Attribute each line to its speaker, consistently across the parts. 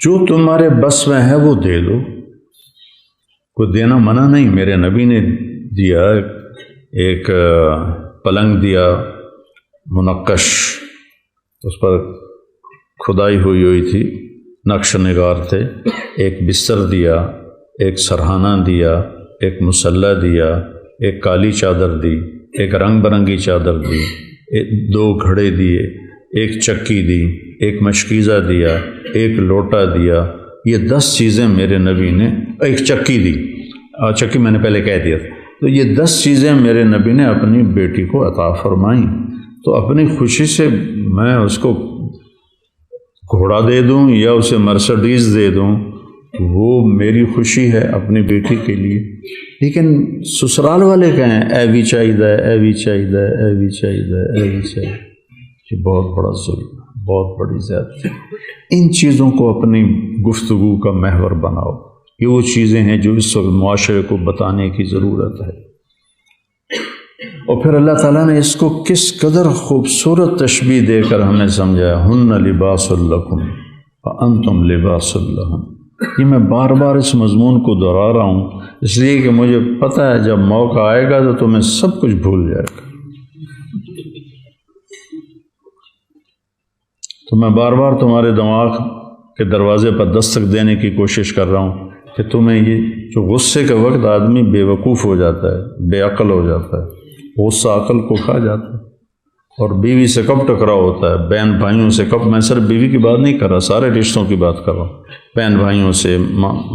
Speaker 1: جو تمہارے بس میں ہے وہ دے دو، کوئی دینا منع نہیں۔ میرے نبی نے دیا، ایک پلنگ دیا منقش، اس پر کھدائی ہوئی تھی، نقش نگار تھے۔ ایک بستر دیا، ایک سرہانہ دیا، ایک مسلح دیا، ایک کالی چادر دی، ایک رنگ برنگی چادر دی، 2 گھڑے دیے، ایک چکی دی، ایک مشکیزہ دیا، ایک لوٹا دیا۔ یہ 10 چیزیں میرے نبی نے، ایک چکی دی، چکی میں نے پہلے کہہ دیا تھا۔ تو یہ 10 چیزیں میرے نبی نے اپنی بیٹی کو عطا فرمائیں۔ تو اپنی خوشی سے میں اس کو گھوڑا دے دوں یا اسے مرسڈیز دے دوں، وہ میری خوشی ہے اپنی بیٹی کے لیے۔ لیکن سسرال والے کہیں اے بھی چاہیے، اے بھی چاہیے، اے بھی چاہیے، اے بھی چاہیے، یہ بہت بڑا ظلم، بہت بڑی زیادتی۔ ان چیزوں کو اپنی گفتگو کا محور بناؤ۔ یہ وہ چیزیں ہیں جو اس وقت معاشرے کو بتانے کی ضرورت ہے۔ اور پھر اللہ تعالیٰ نے اس کو کس قدر خوبصورت تشبیہ دے کر ہمیں سمجھایا، ہن لباس لکم وانتم لباس لہن۔ یہ میں بار بار اس مضمون کو دہرا رہا ہوں اس لیے کہ مجھے پتہ ہے جب موقع آئے گا تو تمہیں سب کچھ بھول جائے گا۔ تو میں بار بار تمہارے دماغ کے دروازے پر دستک دینے کی کوشش کر رہا ہوں کہ تمہیں یہ جو غصے کے وقت آدمی بے وقوف ہو جاتا ہے، بے عقل ہو جاتا ہے، غصہ عقل کو کھا جاتا ہے۔ اور بیوی سے کب ٹکراؤ ہوتا ہے، بہن بھائیوں سے کب، میں صرف بیوی کی بات نہیں کر رہا، سارے رشتوں کی بات کر رہا ہوں، بہن بھائیوں سے،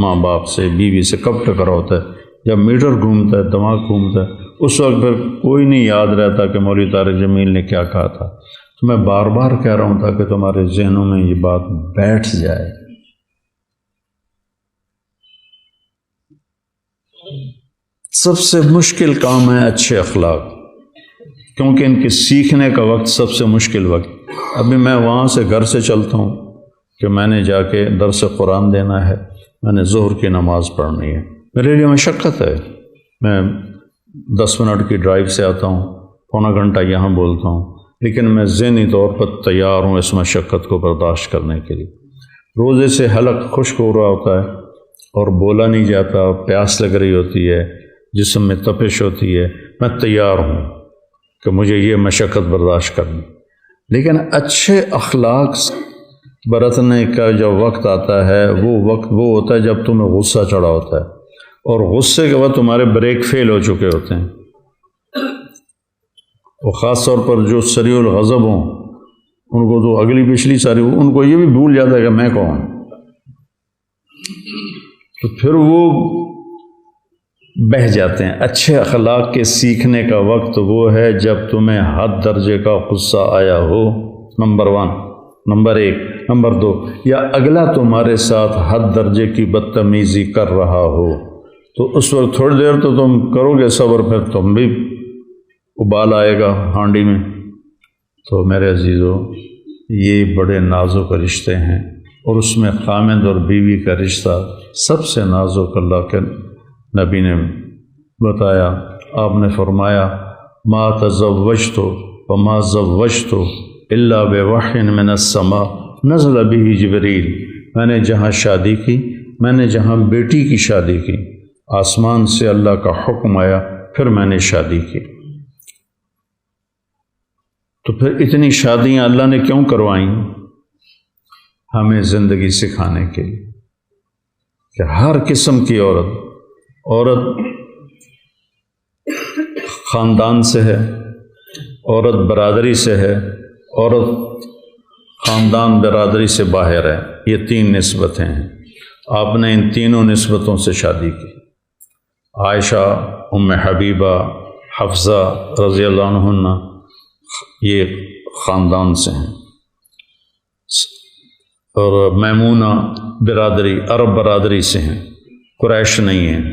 Speaker 1: ماں باپ سے، بیوی سے کب ٹکراؤ ہوتا ہے، جب میٹر گھومتا ہے، دماغ گھومتا ہے، اس وقت پھر کوئی نہیں یاد رہتا کہ مولوی طارق جمیل نے کیا کہا تھا۔ تو میں بار بار کہہ رہا ہوں تاکہ تمہارے ذہنوں میں یہ بات بیٹھ جائے۔ سب سے مشکل کام ہے اچھے اخلاق، کیونکہ ان کے سیکھنے کا وقت سب سے مشکل وقت۔ ابھی میں وہاں سے گھر سے چلتا ہوں کہ میں نے جا کے درس قرآن دینا ہے، میں نے ظہر کی نماز پڑھنی ہے، میرے لیے مشقت ہے۔ میں 10 منٹ کی ڈرائیو سے آتا ہوں، پونا گھنٹہ یہاں بولتا ہوں، لیکن میں ذہنی طور پر تیار ہوں اس مشقت کو برداشت کرنے کے لیے۔ روزے سے حلق خشک ہو رہا ہوتا ہے اور بولا نہیں جاتا، پیاس لگ رہی ہوتی ہے، جسم میں تپش ہوتی ہے، میں تیار ہوں کہ مجھے یہ مشقت برداشت کرنی۔ لیکن اچھے اخلاق برتنے کا جو وقت آتا ہے وہ وقت وہ ہوتا ہے جب تمہیں غصہ چڑھا ہوتا ہے، اور غصے کے بعد تمہارے بریک فیل ہو چکے ہوتے ہیں، اور خاص طور پر جو سریع الغضب ہوں ان کو تو اگلی پچھلی ساری ان کو یہ بھی بھول جاتا ہے کہ میں کون، تو پھر وہ بہہ جاتے ہیں۔ اچھے اخلاق کے سیکھنے کا وقت وہ ہے جب تمہیں حد درجے کا غصہ آیا ہو، نمبر 1، نمبر 2، یا اگلا تمہارے ساتھ حد درجے کی بدتمیزی کر رہا ہو، تو اس وقت تھوڑی دیر تو تم کرو گے صبر، پھر تم بھی ابال آئے گا ہانڈی میں۔ تو میرے عزیزو، یہ بڑے نازک رشتے ہیں، اور اس میں خامند اور بیوی کا رشتہ سب سے نازک اللہ کے نبی نے بتایا۔ آپ نے فرمایا ما تزوجت وما زوجت الا بوحی من السماء نزل به جبریل۔ میں نے جہاں شادی کی، میں نے جہاں بیٹی کی شادی کی، آسمان سے اللہ کا حکم آیا، پھر میں نے شادی کی۔ تو پھر اتنی شادیاں اللہ نے کیوں کروائیں؟ ہمیں زندگی سکھانے کے لیے کہ ہر قسم کی عورت خاندان سے ہے، عورت برادری سے ہے، عورت خاندان برادری سے باہر ہے، یہ 3 نسبتیں ہیں۔ آپ نے ان تینوں نسبتوں سے شادی کی۔ عائشہ، ام حبیبہ، حفصہ رضی اللہ عنہ یہ خاندان سے ہیں، اور میمونہ برادری عرب برادری سے ہیں، قریش نہیں ہیں۔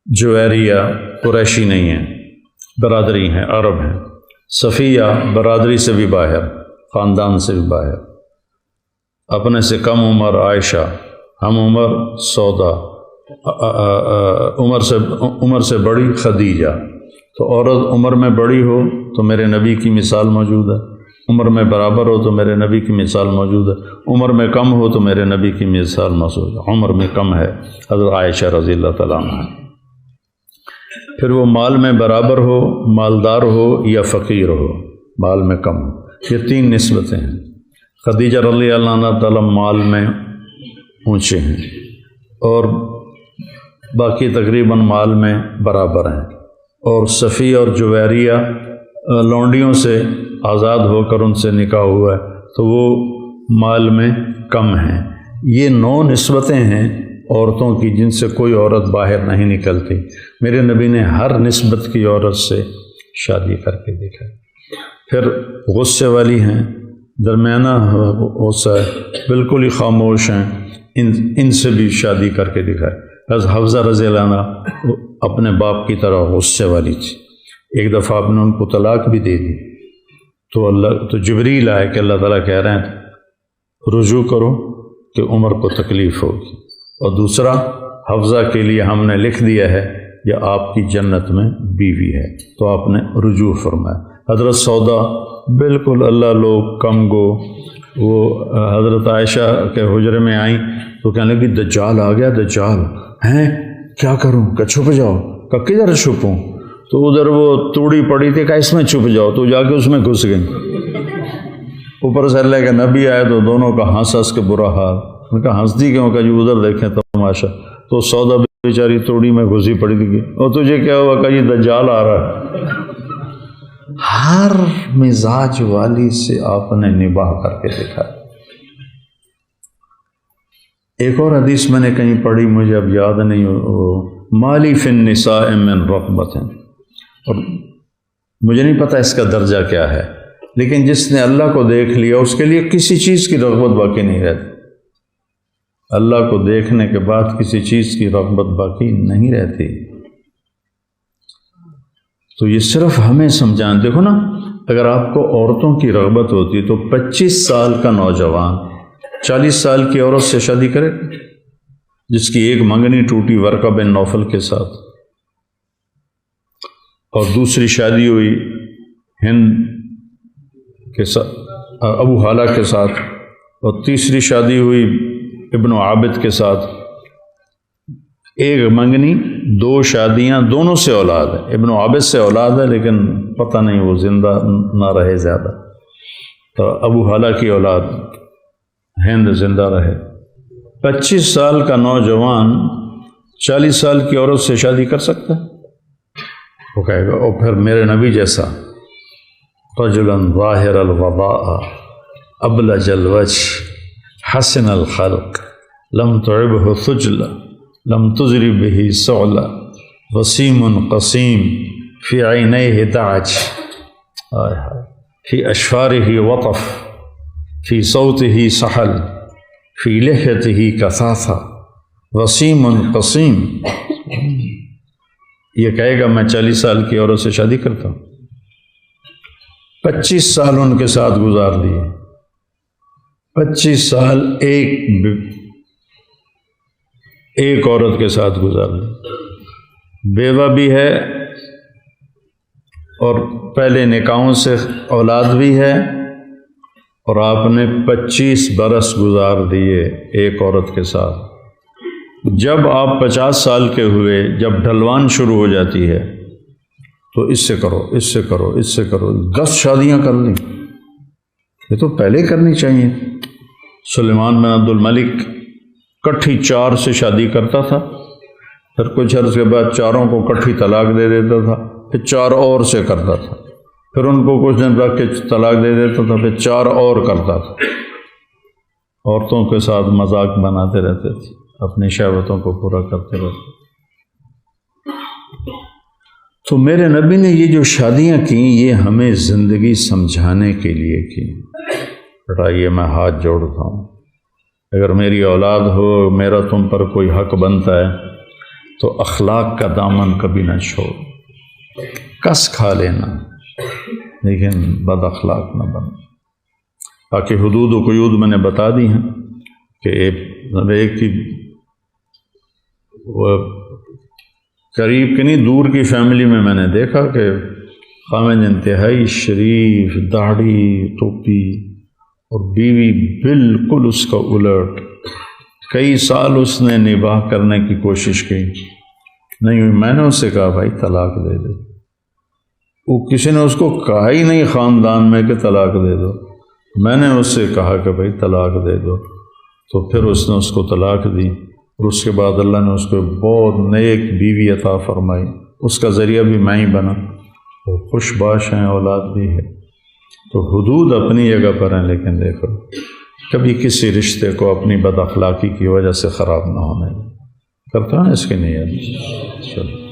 Speaker 1: جویریہ قریشی نہیں ہیں، برادری ہیں، عرب ہیں۔ صفیہ برادری سے بھی باہر، خاندان سے بھی باہر۔ اپنے سے کم عمر عائشہ، ہم عمر سودا، عمر سے بڑی خدیجہ۔ تو عورت عمر میں بڑی ہو تو میرے نبی کی مثال موجود ہے، عمر میں برابر ہو تو میرے نبی کی مثال موجود ہے، عمر میں کم ہو تو میرے نبی کی مثال موجود ہے۔ عمر میں کم ہے حضرت عائشہ رضی اللہ تعالیٰ عنہ۔ پھر وہ مال میں برابر ہو، مالدار ہو یا فقیر ہو، مال میں کم ہو، یہ تین نسبتیں ہیں۔ خدیجہ رضی اللہ عنہ تعالیٰ مال میں اونچے ہیں اور باقی تقریباً مال میں برابر ہیں، اور صفیہ اور جویریہ لونڈیوں سے آزاد ہو کر ان سے نکاح ہوا ہے تو وہ مال میں کم ہیں۔ یہ 9 نسبتیں ہیں عورتوں کی جن سے کوئی عورت باہر نہیں نکلتی۔ میرے نبی نے ہر نسبت کی عورت سے شادی کر کے دیکھا۔ پھر غصے والی ہیں، درمیانہ غصہ ہے، بالکل ہی خاموش ہیں، ان سے بھی شادی کر کے دکھائے۔ حضرت حفصہ رضی اللہ عنہ اپنے باپ کی طرح غصے والی تھی، ایک دفعہ آپ نے ان کو طلاق بھی دے دی تو جبریل آئے کہ اللہ تعالیٰ کہہ رہے ہیں رجوع کرو کہ عمر کو تکلیف ہوگی، اور دوسرا حفصہ کے لیے ہم نے لکھ دیا ہے یہ آپ کی جنت میں بیوی ہے، تو آپ نے رجوع فرمایا۔ حضرت سودا بالکل اللہ لوگ کم گو، وہ حضرت عائشہ کے حجرے میں آئیں تو کہنے لگی دجال آ گیا، دجال ہیں، کیا کروں؟ کہ چھپ جاؤ۔ کہ کدھر چھپوں؟ تو ادھر وہ توڑی پڑی تھی، کہ اس میں چھپ جاؤ، تو جا کے اس میں گھس گئی۔ اوپر سے اللہ کے نبی آئے تو دونوں کا ہنس کے برا حال۔ ان کا ہنستی کیوں؟ کہ جو ادھر دیکھیں تماشا، تو سودا بیچاری توڑی میں گھسی پڑی تھی، اور تجھے کیا ہوا؟ کہ یہ دجال آ رہا ہے۔ ہر مزاج والی سے آپ نے نباہ کر کے دیکھا۔ ایک اور حدیث میں نے کہیں پڑھی، مجھے اب یاد نہیں، مالی فی النساء من رغبت، اور مجھے نہیں پتہ اس کا درجہ کیا ہے، لیکن جس نے اللہ کو دیکھ لیا اس کے لیے کسی چیز کی رغبت باقی نہیں رہتی۔ اللہ کو دیکھنے کے بعد کسی چیز کی رغبت باقی نہیں رہتی۔ تو یہ صرف ہمیں سمجھائیں۔ دیکھو نا، اگر آپ کو عورتوں کی رغبت ہوتی تو 25 سال کا نوجوان 40 سال کی عورت سے شادی کرے، جس کی ایک منگنی ٹوٹی ورقہ بن نوفل کے ساتھ، اور دوسری شادی ہوئی ہند کے ساتھ، ابو حالہ کے ساتھ، اور تیسری شادی ہوئی ابن عابد کے ساتھ۔ ایک منگنی، 2 شادیاں، دونوں سے اولاد ہے۔ ابن عابد سے اولاد ہے لیکن پتہ نہیں وہ زندہ نہ رہے زیادہ، تو ابو حالہ کی اولاد ہند زندہ رہے۔ 25 سال کا نوجوان 40 سال کی عورت سے شادی کر سکتا ہے؟ وہ کہے گا، اور پھر میرے نبی جیسا رجلا ظاہر الوضاء ابلج الوجه حسن الخلق لم تعبه ثجلا لم تزر به سعلا وسیم قسیم فی عینیہ دعج فی اشفارہ وطف فی صوتہ سحل فی لحیتہ کثاثہ وسیم قسیم۔ یہ کہے گا میں 40 سال کی عورت سے شادی کرتا ہوں، 25 سال ان کے ساتھ گزار دیے، 25 سال ایک عورت کے ساتھ گزار لی، بیوہ بھی ہے اور پہلے نکاحوں سے اولاد بھی ہے، اور آپ نے 25 برس گزار دیے ایک عورت کے ساتھ۔ جب آپ 50 سال کے ہوئے، جب ڈھلوان شروع ہو جاتی ہے تو اس سے کرو، اس سے کرو، اس سے کرو، 10 شادیاں کر لیں۔ یہ تو پہلے کرنی چاہیے۔ سلیمان بن عبد الملک کٹھی 4 سے شادی کرتا تھا، پھر کچھ عرصے کے بعد 4 کو کٹھی طلاق دے دیتا تھا، پھر 4 اور سے کرتا تھا، پھر ان کو کچھ دن رکھ کے طلاق دے دیتا تھا، پھر 4 اور کرتا تھا۔ عورتوں کے ساتھ مذاق بناتے رہتے تھے، اپنی شہوتوں کو پورا کرتے رہتے۔ تو میرے نبی نے یہ جو شادیاں کی، یہ ہمیں زندگی سمجھانے کے لیے کی۔ بیٹا یہ میں ہاتھ جوڑتا ہوں، اگر میری اولاد ہو، میرا تم پر کوئی حق بنتا ہے تو اخلاق کا دامن کبھی نہ چھوڑ، کس کھا لینا لیکن بد اخلاق نہ بن۔ باقی حدود و قیود میں نے بتا دی ہیں کہ ایک کی قریب کی نہیں دور کی فیملی میں نے دیکھا کہ خامد انتہائی شریف، داڑھی ٹوپی، اور بیوی بالکل اس کا الٹ۔ کئی سال اس نے نباہ کرنے کی کوشش کی، نہیں ہوئی۔ میں نے اس سے کہا بھائی طلاق دے دے۔ وہ کسی نے اس کو کہا ہی نہیں خاندان میں کہ طلاق دے دو۔ میں نے اس سے کہا کہ بھائی طلاق دے دو، تو پھر اس نے اس کو طلاق دی، اور اس کے بعد اللہ نے اس کو بہت نیک بیوی عطا فرمائی۔ اس کا ذریعہ بھی میں ہی بنا، وہ خوش باش ہیں، اولاد بھی ہے۔ تو حدود اپنی جگہ پر ہیں، لیکن دیکھو کبھی کسی رشتے کو اپنی بد اخلاقی کی وجہ سے خراب نہ ہونے کرتا ہے اس کی نیت۔ چلو